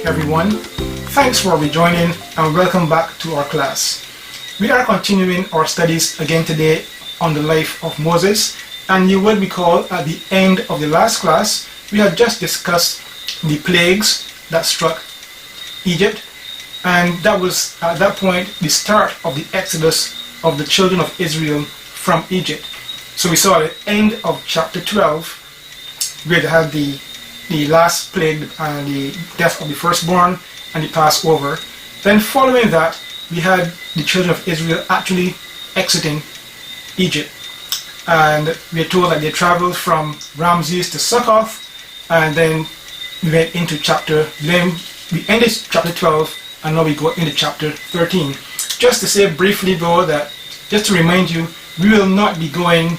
everyone. Thanks for rejoining and welcome back to our class. We are continuing our studies again today on the life of Moses, and you will recall at the end of the last class we had just discussed the plagues that struck Egypt, and that was at that point the start of the exodus of the children of Israel from Egypt. So we saw at the end of chapter 12 where they had the last plague and the death of the firstborn and the Passover. Then following that, we had the children of Israel actually exiting Egypt. And we are told that they traveled from Ramses to Succoth, and then we went into we ended chapter 12, and now we go into chapter 13. Just to say briefly though that, just to remind you, we will not be going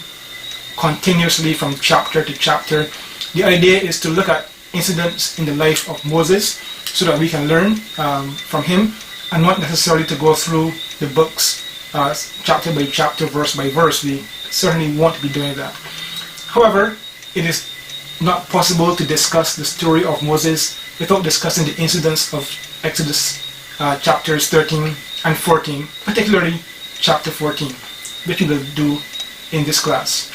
continuously from chapter to chapter. The idea is to look at incidents in the life of Moses so that we can learn from him, and not necessarily to go through the books chapter by chapter, verse by verse. We certainly won't be doing that. However, it is not possible to discuss the story of Moses without discussing the incidents of Exodus chapters 13 and 14, particularly chapter 14, which we will do in this class.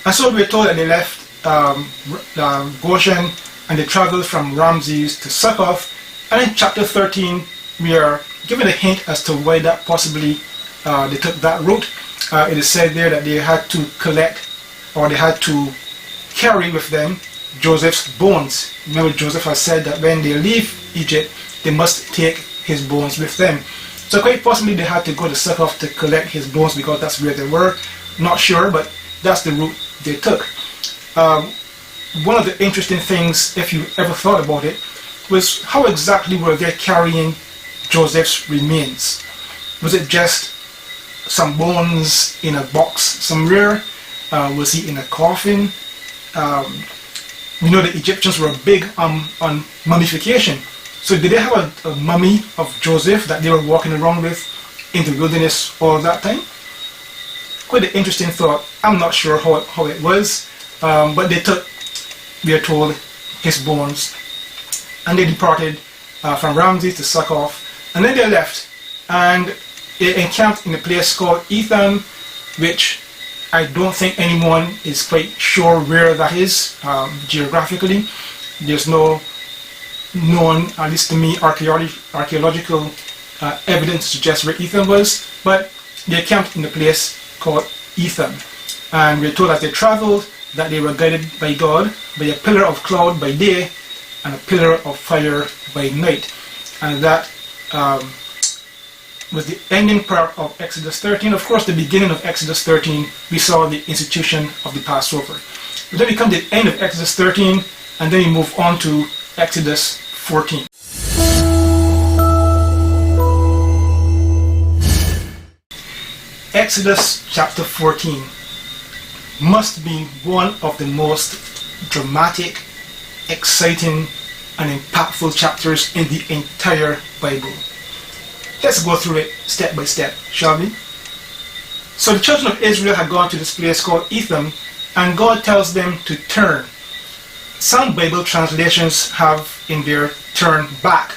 And so we are told that they left Goshen, and they traveled from Ramses to Succoth. And in chapter 13 we are given a hint as to why that possibly they took that route. It is said there that they had to collect, or they had to carry with them, Joseph's bones. Remember, Joseph has said that when they leave Egypt they must take his bones with them. So quite possibly they had to go to Succoth to collect his bones because that's where they were. Not sure, but that's the route they took. One of the interesting things, if you ever thought about it, was how exactly were they carrying Joseph's remains? Was it just some bones in a box somewhere? Was he in a coffin? We know the Egyptians were big on mummification. So did they have a mummy of Joseph that they were walking around with in the wilderness all that time? Quite an interesting thought. I'm not sure how it was, but they took, we are told, his bones, and they departed from Ramses to Succoth, and then they left, and they encamped in a place called Etham, which I don't think anyone is quite sure where that is geographically. There's no known, at least to me, archaeological evidence to suggest where Etham was, but they camped in a place called Etham, and we're told as they traveled that they were guided by God by a pillar of cloud by day and a pillar of fire by night. And that was the ending part of Exodus 13. Of course, the beginning of Exodus 13 we saw the institution of the Passover. But then we come to the end of Exodus 13, and then we move on to Exodus 14. Exodus chapter 14 must be one of the most dramatic, exciting, and impactful chapters in the entire Bible. Let's go through it step by step, shall we? So the children of Israel had gone to this place called Etham, and God tells them to turn. Some Bible translations have in there turn back,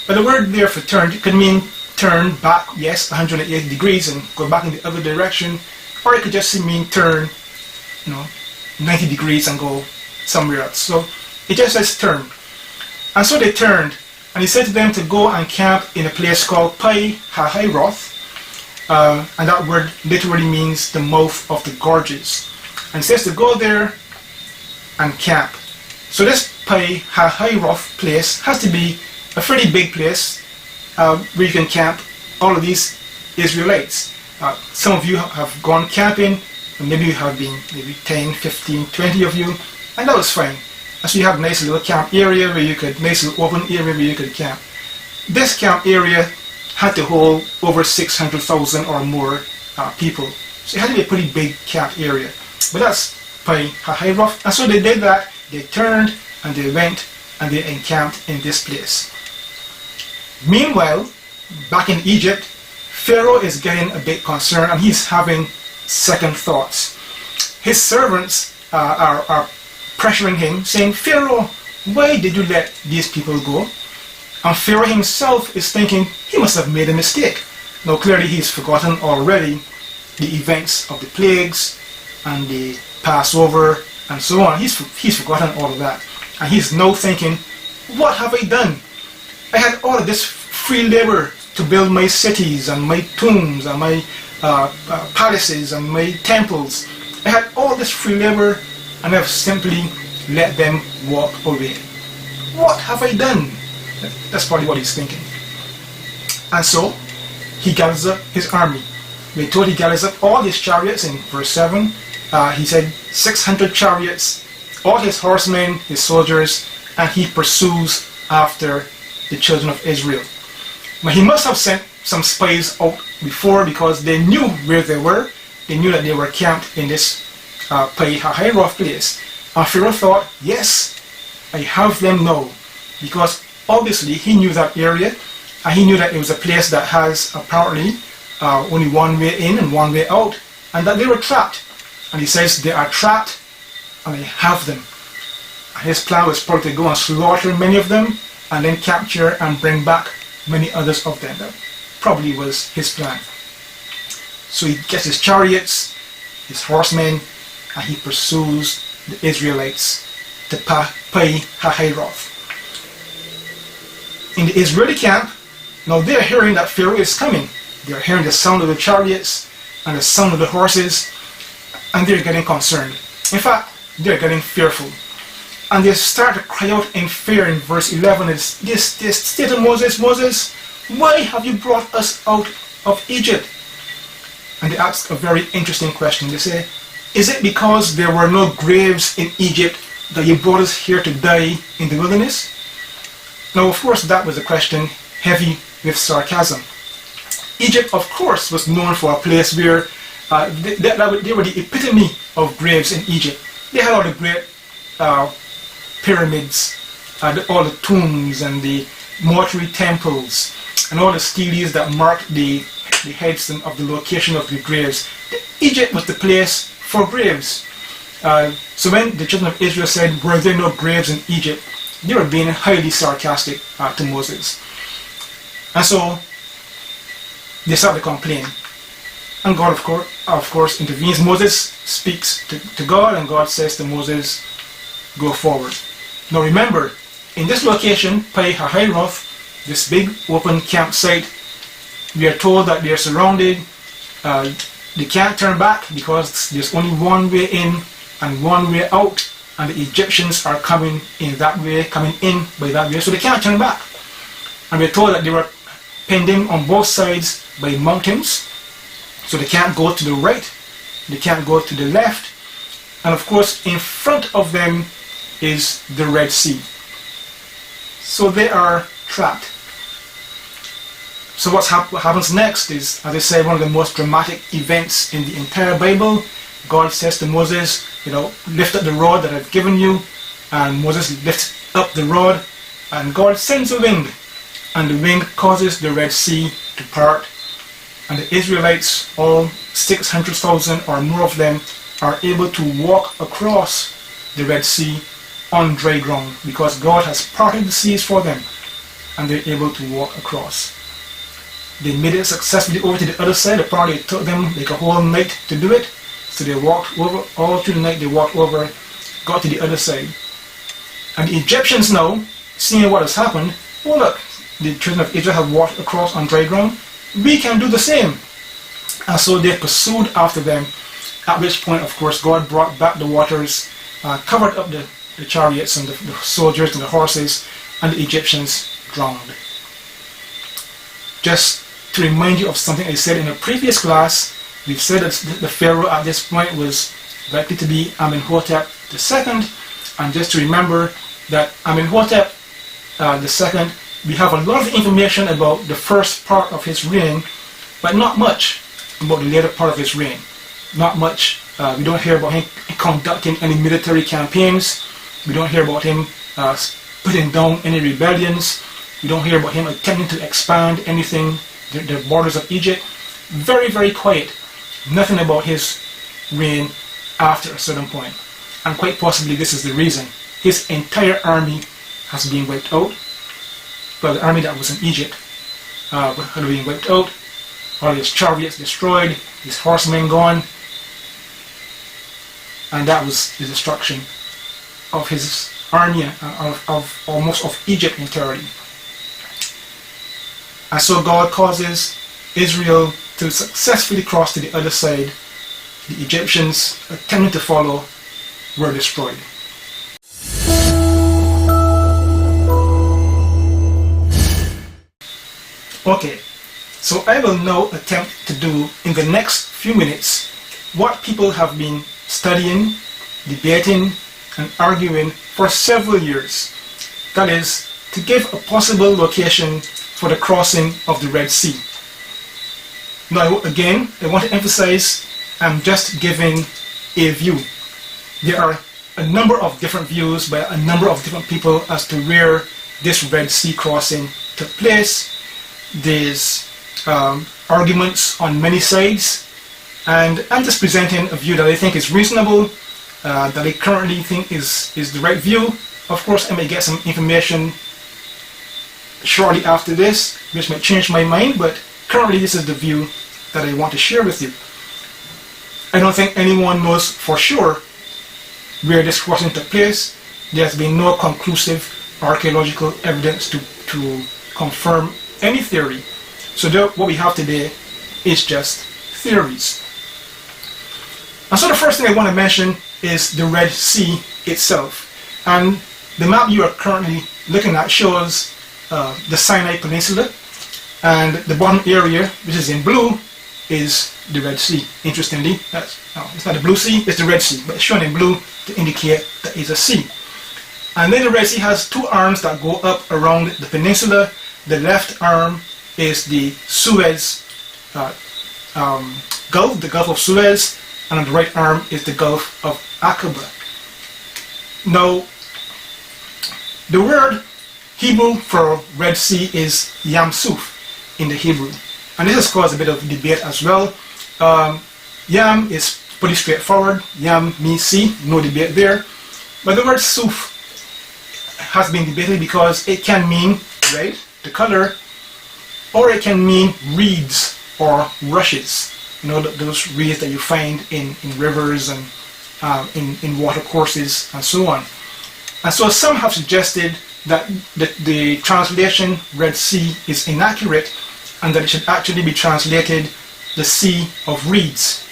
but the word there for turn could mean turn back, yes, 180 degrees and go back in the other direction, or it could just mean turn, 90 degrees and go somewhere else. So it just says turn. And so they turned, and he said to them to go and camp in a place called Pi Hahiroth, and that word literally means the mouth of the gorges. And it says to go there and camp. So this Pi Hahiroth place has to be a pretty big place where you can camp all of these Israelites. Some of you have gone camping, and maybe you have been maybe 10, 15, 20 of you, and that was fine. And so you have a nice little camp area where you could, nice little open area where you could camp. This camp area had to hold over 600,000 or more people. So it had to be a pretty big camp area. But that's Pi Hahiroth. And so they did that. They turned and they went and they encamped in this place. Meanwhile, back in Egypt, Pharaoh is getting a bit concerned and he's having second thoughts. His servants are pressuring him, saying, Pharaoh, why did you let these people go? And Pharaoh himself is thinking he must have made a mistake. Now clearly he's forgotten already the events of the plagues and the Passover and so on. He's forgotten all of that. And he's now thinking, what have I done? I had all of this free labor to build my cities and my tombs and my palaces and my temples. I had all this free labor and I've simply let them walk away. What have I done? That's probably what he's thinking. And so he gathers up his army. We're told he gathers up all his chariots in verse 7. He said 600 chariots, all his horsemen, his soldiers, and he pursues after the children of Israel. Now he must have sent some spies out before, because they knew where they were. They knew that they were camped in this Pi-hahiroth place. And Pharaoh thought, yes, I have them now. Because obviously he knew that area, and he knew that it was a place that has apparently only one way in and one way out, and that they were trapped. And he says they are trapped and I have them. And his plan was probably to go and slaughter many of them and then capture and bring back many others of them. That probably was his plan. So he gets his chariots, his horsemen, and he pursues the Israelites to Pi-hahiroth. In the Israeli camp, now they are hearing that Pharaoh is coming. They are hearing the sound of the chariots and the sound of the horses, and they're getting concerned. In fact, they're getting fearful. And they start to cry out in fear in verse 11. It's this state of Moses, Moses, why have you brought us out of Egypt? And they ask a very interesting question. They say, is it because there were no graves in Egypt that you brought us here to die in the wilderness? Now, of course, that was a question heavy with sarcasm. Egypt, of course, was known for a place where they were the epitome of graves in Egypt. They had all the great pyramids, all the tombs and the mortuary temples, and all the steles that marked the heads of the location of the graves. Egypt was the place for graves. So when the children of Israel said, were there no graves in Egypt, they were being highly sarcastic to Moses. And so they start to complain. And God, of course, intervenes. Moses speaks to God, and God says to Moses, go forward. Now remember, in this location, Pi-hahiroth, this big open campsite, we are told that they are surrounded. They can't turn back because there's only one way in and one way out, and the Egyptians are coming in that way, coming in by that way, so they can't turn back. And we're told that they were penned in on both sides by mountains, so they can't go to the right, they can't go to the left, and of course in front of them is the Red Sea. So they are trapped. So what happens next is, as I said, one of the most dramatic events in the entire Bible. God says to Moses, lift up the rod that I've given you, and Moses lifts up the rod, and God sends a wind, and the wind causes the Red Sea to part, and the Israelites, all 600,000 or more of them, are able to walk across the Red Sea on dry ground, because God has parted the seas for them, and they're able to walk across. They made it successfully over to the other side. Apparently it took them like a whole night to do it. So they walked over, all through the night they walked over, got to the other side. And the Egyptians now, seeing what has happened, oh look, the children of Israel have walked across on dry ground, we can do the same. And so they pursued after them, at which point, of course, God brought back the waters, covered up the chariots and the soldiers and the horses, and the Egyptians drowned. Just to remind you of something I said in a previous class, we've said that the Pharaoh at this point was likely to be Amenhotep II, and just to remember that Amenhotep II, we have a lot of information about the first part of his reign, but not much about the later part of his reign. Not much. We don't hear about him conducting any military campaigns. We don't hear about him putting down any rebellions. We don't hear about him attempting to expand anything, the borders of Egypt. Very, very quiet. Nothing about his reign after a certain point. And quite possibly this is the reason. His entire army has been wiped out. Well, the army that was in Egypt had been wiped out, all his chariots destroyed, his horsemen gone, and that was the destruction of his army, of almost of Egypt entirely. And so God causes Israel to successfully cross to the other side. The Egyptians, attempting to follow, were destroyed. Okay, so I will now attempt to do in the next few minutes what people have been studying, debating, and arguing for several years. That is, to give a possible location for the crossing of the Red Sea. Now, again, I want to emphasize, I'm just giving a view. There are a number of different views by a number of different people as to where this Red Sea crossing took place. There's arguments on many sides, and I'm just presenting a view that I think is reasonable, that I currently think is the right view. Of course, I may get some information shortly after this, which might change my mind, but currently this is the view that I want to share with you. I don't think anyone knows for sure where this crossing took place. There has been no conclusive archaeological evidence to confirm any theory. So what we have today is just theories. And so the first thing I want to mention is the Red Sea itself. And the map you are currently looking at shows the Sinai Peninsula, and the bottom area, which is in blue, is the Red Sea. Interestingly, it's not the Blue Sea, it's the Red Sea, but it's shown in blue to indicate that it's a sea. And then the Red Sea has two arms that go up around the peninsula. The left arm is the Suez Gulf, the Gulf of Suez, and on the right arm is the Gulf of Aqaba. Now, the word Hebrew for Red Sea is Yam Suf in the Hebrew, and this has caused a bit of debate as well. Yam is pretty straightforward. Yam means sea, no debate there. But the word Suf has been debated because it can mean red, the color, or it can mean reeds or rushes. You know, those reeds that you find in rivers and in water courses and so on. And so some have suggested that the translation Red Sea is inaccurate and that it should actually be translated the Sea of Reeds.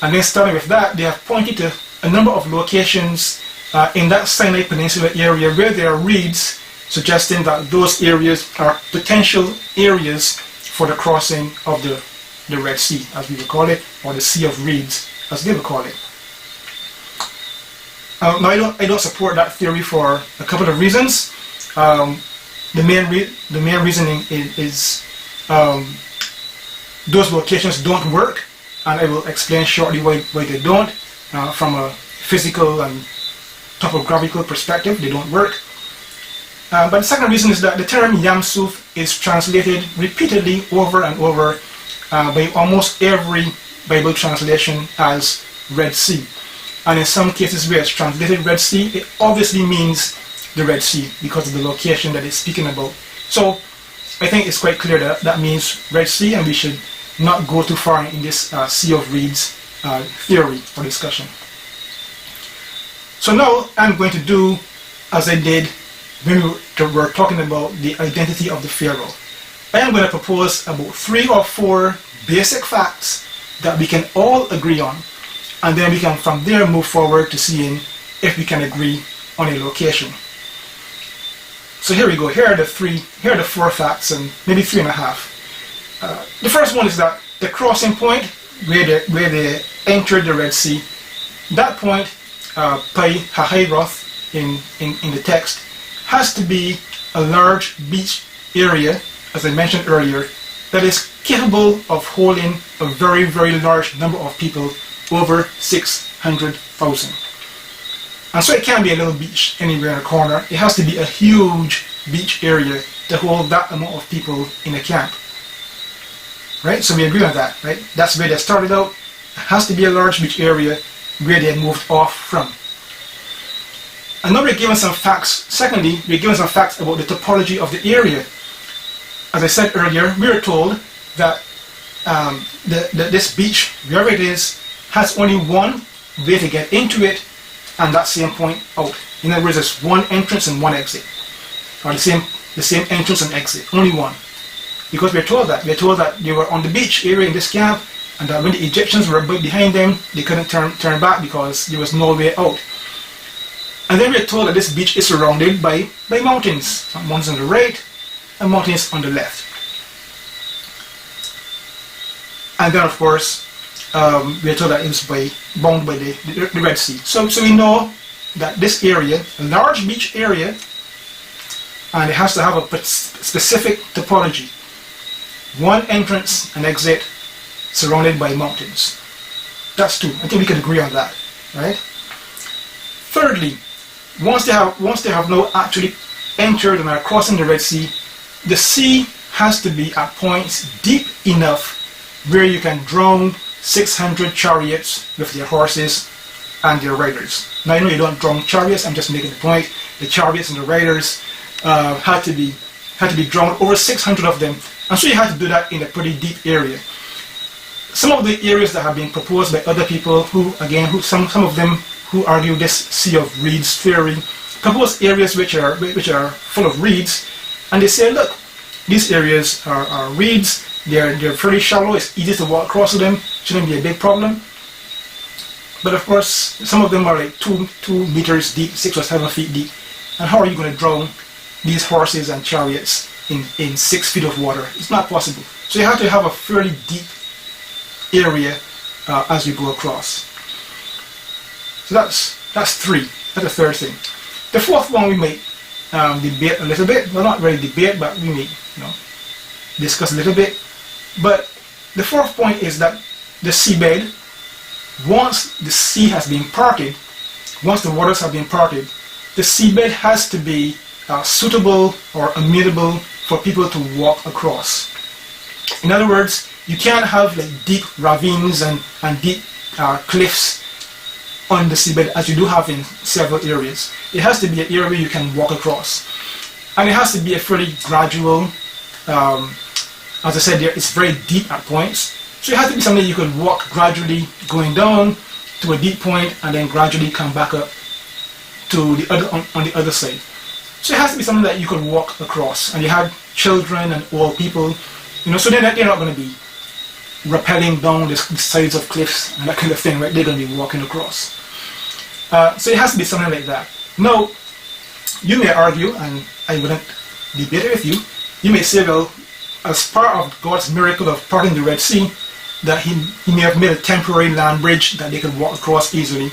And then starting with that, they have pointed to a number of locations in that Sinai Peninsula area where there are reeds, suggesting that those areas are potential areas for the crossing of the Red Sea, as we would call it, or the Sea of Reeds, as they would call it. Now, I don't support that theory for a couple of reasons. The main reasoning is those locations don't work, and I will explain shortly why they don't. From a physical and topographical perspective, they don't work. But the second reason is that the term Yam Suf is translated repeatedly over and over by almost every Bible translation as Red Sea. And in some cases where it's translated Red Sea, it obviously means the Red Sea because of the location that it's speaking about. So I think it's quite clear that that means Red Sea, and we should not go too far in this Sea of Reeds theory or discussion. So now I'm going to do as I did when we were talking about the identity of the Pharaoh. I am going to propose about 3 or 4 basic facts that we can all agree on, and then we can from there move forward to seeing if we can agree on a location. So here we go. Here are the 4 facts, and maybe 3.5. The first one is that the crossing point where they entered the Red Sea, that point, Pi Hahiroth in the text, has to be a large beach area, as I mentioned earlier, that is capable of holding a very, very large number of people, over 600,000. And so it can't be a little beach anywhere in a corner. It has to be a huge beach area to hold that amount of people in a camp. Right? So we agree on that, right? That's where they started out. It has to be a large beach area where they moved off from. And now we're given some facts. Secondly, we're given some facts about the topology of the area. As I said earlier, we were told that this beach, wherever it is, has only one way to get into it, and that same point out. In other words, there's one entrance and one exit, or the same entrance and exit, only one. Because we're told that they were on the beach area in this camp, and that when the Egyptians were behind them, they couldn't turn back because there was no way out. And then we're told that this beach is surrounded by mountains, mountains on the right and mountains on the left. And then, of course, we're told that it was bound by the Red Sea. So we know that this area, a large beach area, and it has to have a specific topology. One entrance and exit surrounded by mountains. That's two. I think we can agree on that, right? Thirdly, once they have now actually entered and are crossing the Red Sea, the sea has to be at points deep enough where you can drown 600 chariots with their horses and their riders. Now I know you don't drown chariots, I'm just making the point. The chariots and the riders had to be drowned, over 600 of them, and so you had to do that in a pretty deep area. Some of the areas that have been proposed by other people some of them who argue this sea of reeds theory, propose areas which are full of reeds, and they say, look, these areas are reeds, they're pretty shallow, it's easy to walk across them, shouldn't be a big problem. But of course, some of them are like 2 meters deep, 6 or 7 feet deep. And how are you going to drown these horses and chariots in 6 feet of water? It's not possible. So you have to have a fairly deep area as you go across. So that's 3. That's the third thing. The fourth one we may debate a little bit. Well, not really debate, but we may discuss a little bit. But the fourth point is that the seabed, once the sea has been parted, once the waters have been parted, the seabed has to be suitable or amenable for people to walk across. In other words, you can't have like deep ravines and deep cliffs on the seabed as you do have in several areas. It has to be an area where you can walk across. And it has to be a fairly gradual, as I said there, it's very deep at points. So it has to be something you could walk gradually going down to a deep point and then gradually come back up to the other on the other side. So it has to be something that you could walk across. And you have children and old people, so they're not going to be rappelling down the sides of cliffs and that kind of thing, right? They're going to be walking across. So it has to be something like that. Now, you may argue, and I wouldn't debate it with you, you may say, well, as part of God's miracle of parting the Red Sea, that he may have made a temporary land bridge that they could walk across easily,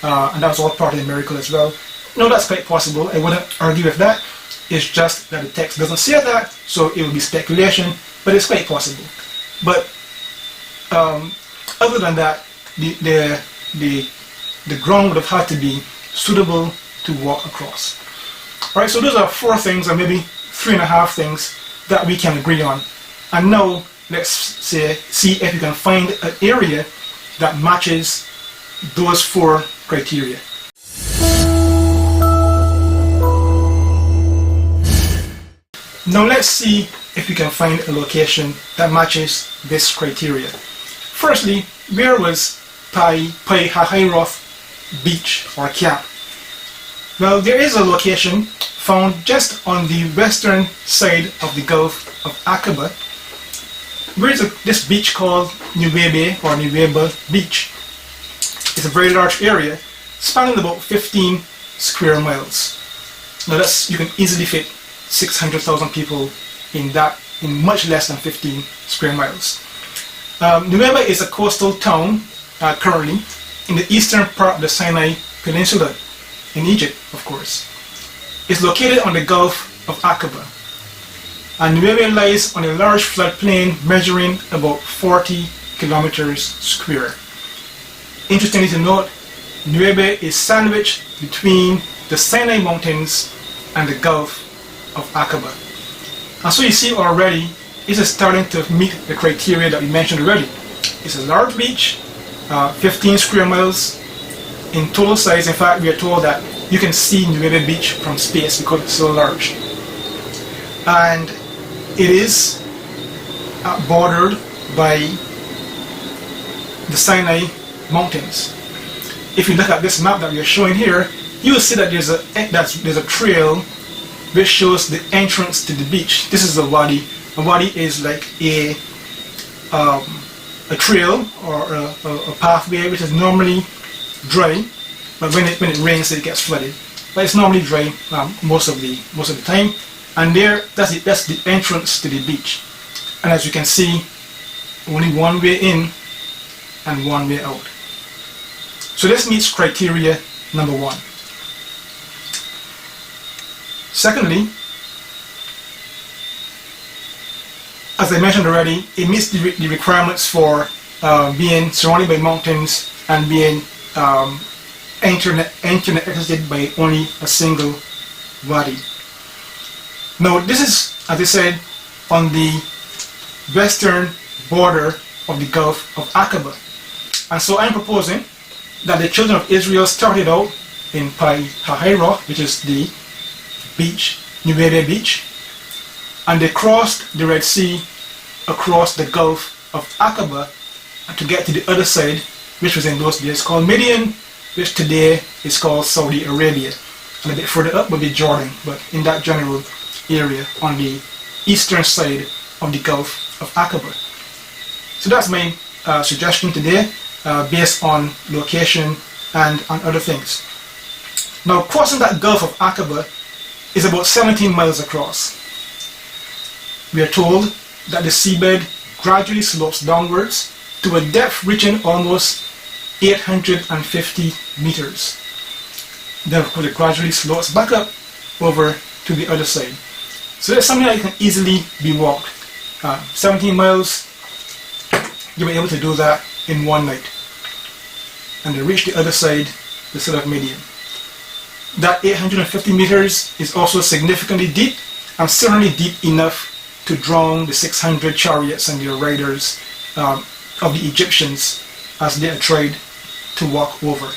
and that was all part of the miracle as well. No, that's quite possible. I wouldn't argue with that. It's just that the text doesn't say that, so it would be speculation, but it's quite possible. But other than that, the ground would have had to be suitable to walk across. Alright, so those are 4 things, or maybe 3.5 things that we can agree on. And now let's see if you can find an area that matches those 4 criteria. Now let's see if we can find a location that matches this criteria. Firstly, where was Pi Hahiroth beach or camp? Well, there is a location found just on the western side of the Gulf of Aqaba, where is this beach called Nuweiba or Nuweiba Beach. It's a very large area, spanning about 15 square miles. Now you can easily fit 600,000 people in much less than 15 square miles. Nuweiba is a coastal town currently in the eastern part of the Sinai Peninsula in Egypt, of course. It's located on the Gulf of Aqaba, and Nuweiba lies on a large floodplain measuring about 40 kilometers square. Interestingly to note, Nuweiba is sandwiched between the Sinai Mountains and the Gulf of Aqaba. And so you see already, this is starting to meet the criteria that we mentioned already. It's a large beach, 15 square miles in total size. In fact, we are told that you can see Nuweiba Beach from space because it's so large. And it is bordered by the Sinai Mountains. If you look at this map that we are showing here, you will see that there's a trail which shows the entrance to the beach. This is a wadi. A wadi is like a trail or a pathway which is normally dry, but when it rains it gets flooded. But it's normally dry most of the time. And that's the entrance to the beach. And as you can see, only one way in and one way out. So this meets criteria number 1. Secondly, as I mentioned already, it meets the requirements for being surrounded by mountains and being internet accessed by only a single wadi. Now this is, as I said, on the western border of the Gulf of Aqaba. And so I'm proposing that the children of Israel started out in Pi Hahiroth, which is the beach, Nuweiba Beach, and they crossed the Red Sea across the Gulf of Aqaba to get to the other side, which was in those days called Midian, which today is called Saudi Arabia. And a bit further up would be Jordan, but in that general area on the eastern side of the Gulf of Aqaba. So that's my suggestion today, based on location and on other things. Now, crossing that Gulf of Aqaba is about 17 miles across. We are told that the seabed gradually slopes downwards to a depth reaching almost 850 meters. Then of course it gradually slopes back up over to the other side. So it's something that can easily be walked. 17 miles, you'll be able to do that in one night. And to reach the other side, the side of Midian. That 850 meters is also significantly deep, and certainly deep enough to drown the 600 chariots and their riders of the Egyptians as they tried to walk over.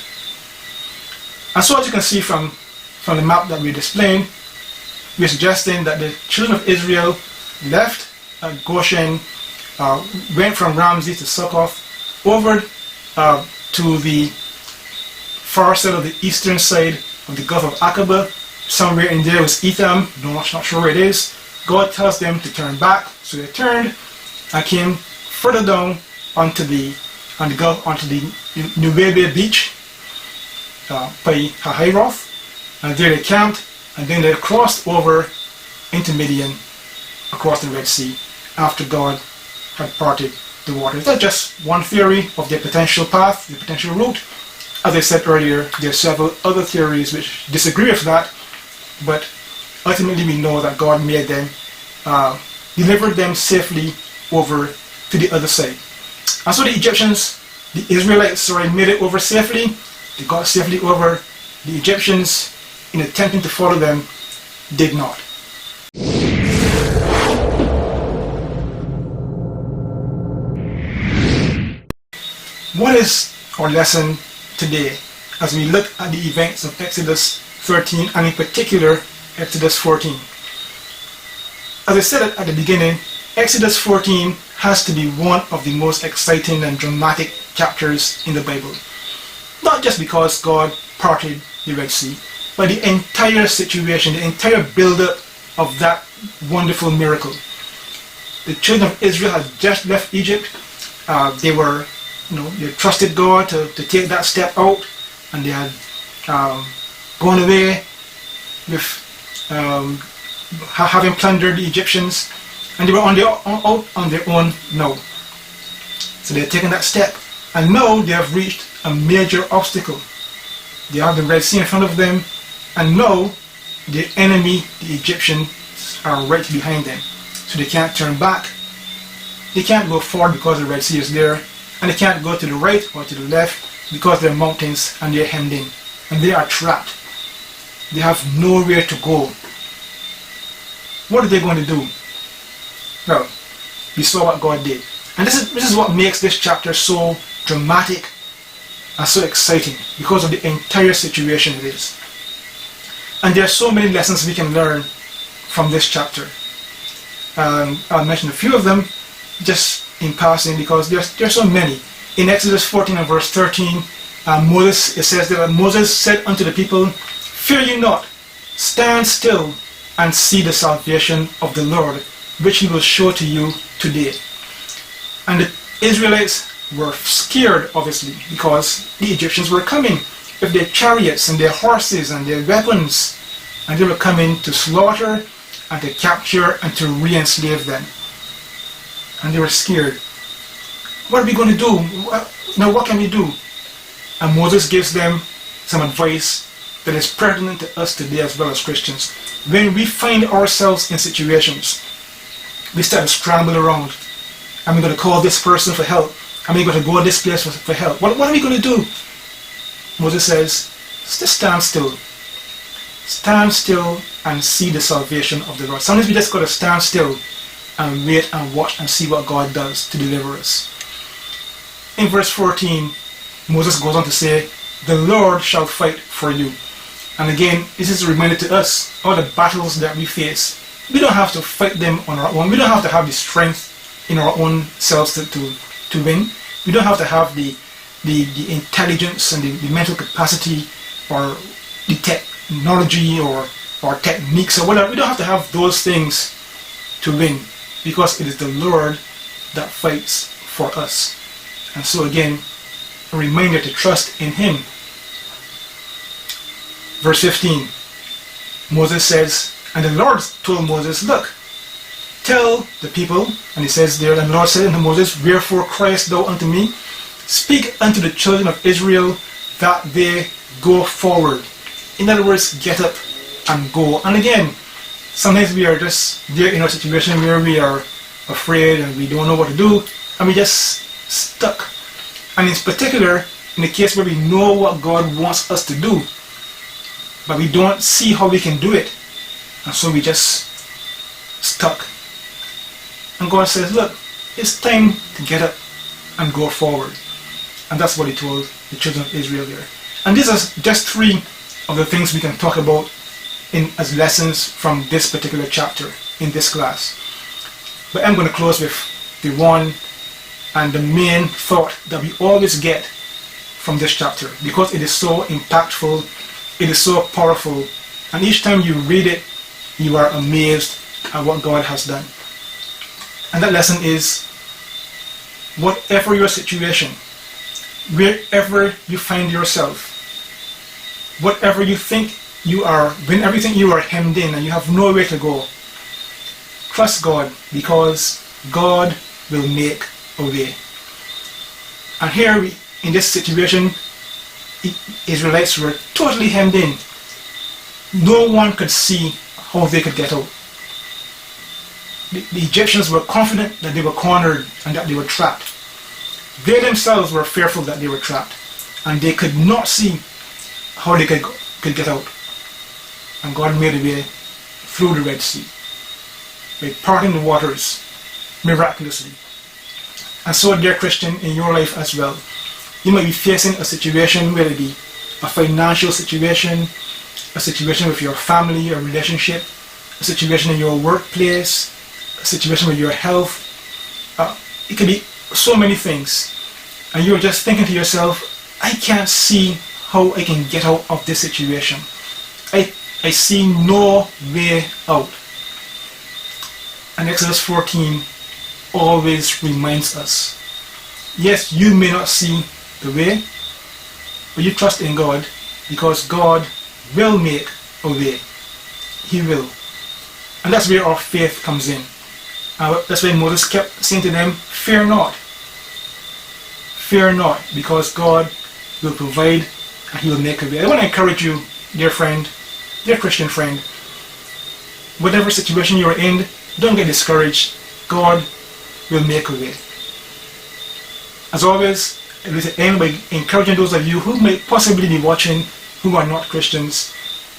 And so as you can see from the map that we're displaying, we're suggesting that the children of Israel left Goshen, went from Ramses to Succoth, over to the far side of the eastern side of the Gulf of Aqaba. Somewhere in there was Etham, not sure where it is. God tells them to turn back, so they turned and came further down onto the Nuweiba Beach, Pi Hahiroth, and there they camped, and then they crossed over into Midian across the Red Sea after God had parted the waters. That's just one theory of their potential path, the potential route. As I said earlier, there are several other theories which disagree with that, but ultimately we know that God made them, delivered them safely over to the other side. And so the Egyptians, the Israelites, made it over safely. They got safely over. The Egyptians, in attempting to follow them, did not. What is our lesson today as we look at the events of Exodus 13 and in particular Exodus 14? As I said at the beginning, Exodus 14 has to be one of the most exciting and dramatic chapters in the Bible. Not just because God parted the Red Sea, but the entire situation, the entire build-up of that wonderful miracle. The children of Israel had just left Egypt. They trusted God to take that step out, and they had gone away with having plundered the Egyptians, and they were out on their own now. So they had taken that step, and now they have reached a major obstacle. They have the Red Sea in front of them, and now the enemy, the Egyptians, are right behind them. So they can't turn back. They can't go forward because the Red Sea is there, and they can't go to the right or to the left because there are mountains and they're hemmed in, and they are trapped. They have nowhere to go. What are they going to do? Well, we saw what God did. And this is what makes this chapter so dramatic and so exciting, because of the entire situation it is. And there are so many lessons we can learn from this chapter. I'll mention a few of them just in passing because there are so many. In Exodus 14 and verse 13, it says that Moses said unto the people, "Fear ye not, stand still and see the salvation of the Lord, which he will show to you today." And the Israelites were scared, obviously, because the Egyptians were coming with their chariots and their horses and their weapons, and they were coming to slaughter and to capture and to re-enslave them. And they were scared. What are we going to do? Now what can we do? And Moses gives them some advice that is pertinent to us today as well as Christians. When we find ourselves in situations, we start to scramble around. Am I going to call this person for help? Am I going to go to this place for help? What are we going to do? Moses says, just stand still. Stand still and see the salvation of the Lord. Sometimes we just got to stand still and wait and watch and see what God does to deliver us. In verse 14, Moses goes on to say, "The Lord shall fight for you." And again, this is a reminder to us, all the battles that we face. We don't have to fight them on our own. We don't have to have the strength in our own selves to win. We don't have to have the intelligence and the mental capacity or the technology or techniques or whatever. We don't have to have those things to win, because it is the Lord that fights for us. And so again, a reminder to trust in Him. Verse 15, Moses says, and the Lord told Moses, "Look, tell the people," and he says there, and the Lord said unto Moses, "Wherefore criest thou unto me? Speak unto the children of Israel that they go forward." In other words, get up and go. And again, sometimes we are just there in a situation where we are afraid and we don't know what to do, and we just stuck. And in particular, in the case where we know what God wants us to do, but we don't see how we can do it, and so we just stuck. And God says, "Look, it's time to get up and go forward." And that's what He told the children of Israel there. And these are just three of the things we can talk about as lessons from this particular chapter in this class. But I'm going to close with the one and the main thought that we always get from this chapter, because it is so impactful, it is so powerful, and each time you read it, you are amazed at what God has done. And that lesson is, whatever your situation, wherever you find yourself, whatever you think you are, when everything you are hemmed in and you have nowhere to go, trust God, because God will make a way. And here in this situation, Israelites were totally hemmed in. No one could see how they could get out. The Egyptians were confident that they were cornered and that they were trapped. They themselves were fearful that they were trapped, and they could not see how they could get out. And God made a way through the Red Sea, by parting the waters miraculously. And so, dear Christian, in your life as well, you might be facing a situation, whether it be a financial situation, a situation with your family or relationship, a situation in your workplace, a situation with your health. It could be so many things. And you're just thinking to yourself, I can't see how I can get out of this situation. I see no way out. And Exodus 14 always reminds us, yes, you may not see the way, but you trust in God, because God will make a way. He will. And that's where our faith comes in. That's why Moses kept saying to them, fear not. Fear not, because God will provide and He will make a way. I want to encourage you, dear friend, dear Christian friend, whatever situation you're in, don't get discouraged. God will make a way. As always, I'd like to end by encouraging those of you who may possibly be watching who are not Christians.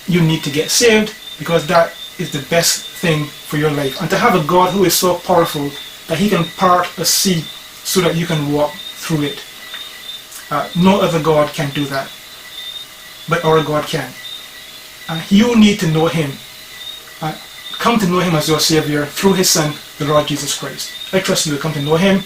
You need to get saved, because that is the best thing for your life. And to have a God who is so powerful that He can part a sea so that you can walk through it. No other God can do that, but our God can. You need to know Him. Come to know Him as your Savior through His Son, the Lord Jesus Christ. I trust you will come to know Him.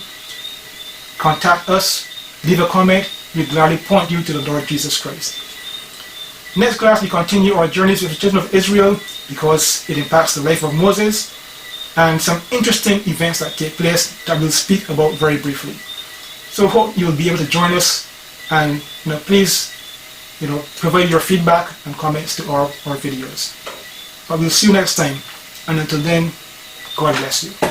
Contact us. Leave a comment. We gladly point you to the Lord Jesus Christ. Next class, we continue our journeys with the children of Israel because it impacts the life of Moses and some interesting events that take place that we'll speak about very briefly. So hope you'll be able to join us, and please provide your feedback and comments to our videos. But we'll see you next time, and until then, God bless you.